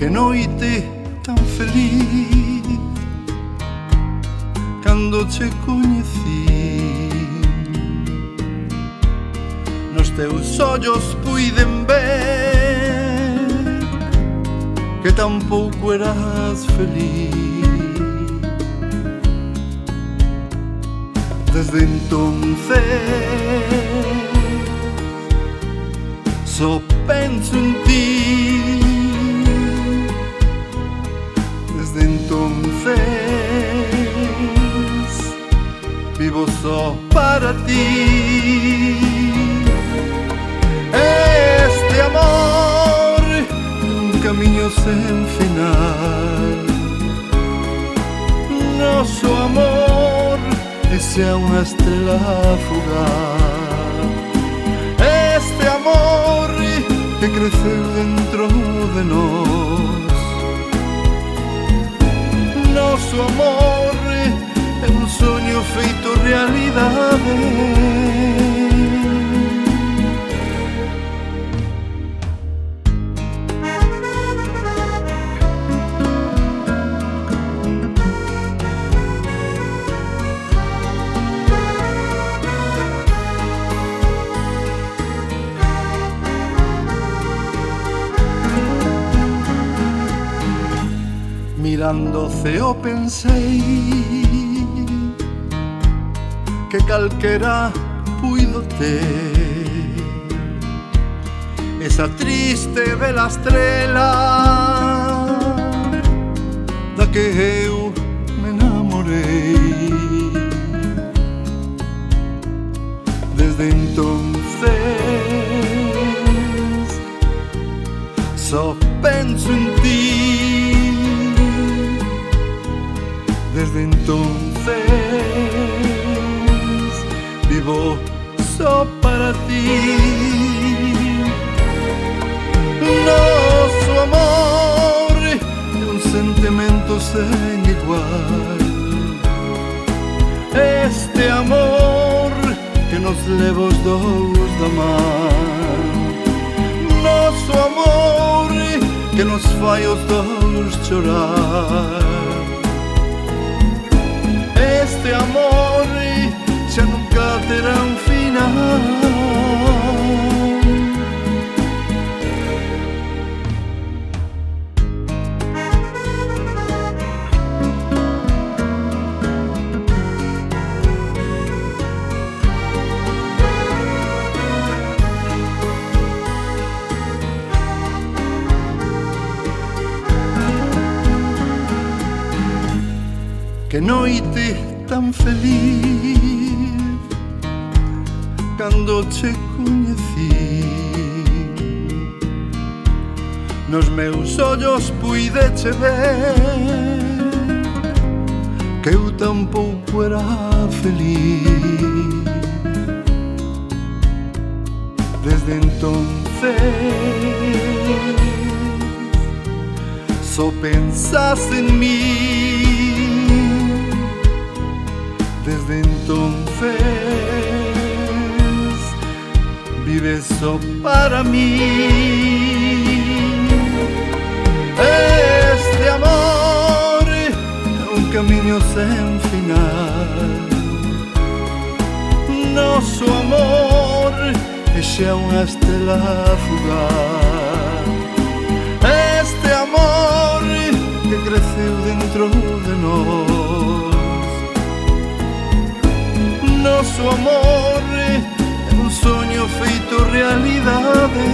Que noite tan feliz cando che coñecí. Nos teus ollos puiden ver que tampouco eras feliz. Desde entonces só penso en ti. Desde entonces vivo só para ti. Este amor un camiño sen final. Noso amor é xa unha estrela fugaz. Este amor que creceu dentro de nós. Noso amor é un soño feito realidade. Mirando o ceo pensei que calquera puido ter esa triste bela estrela da que eu me enamorei. Desde entonces só penso en ti. Desde entonces vivo só para ti. Noso amor é un sentimento sen igual. Este amor que nos leva os dous da man. Noso amor que nos fai os dous chorar. Este amor xa nunca terá un final. Que noite tan feliz cando che coñecí. Nos meus ollos puideche ver que eu tampouco era feliz. Desde entonces só pensas en mí. Desde entonces vives só para mí. Este amor é un camiño sen final. Noso amor é xa unha estrela fugaz. Este amor que creceu dentro de nós. Noso amor é un soño feito realidade.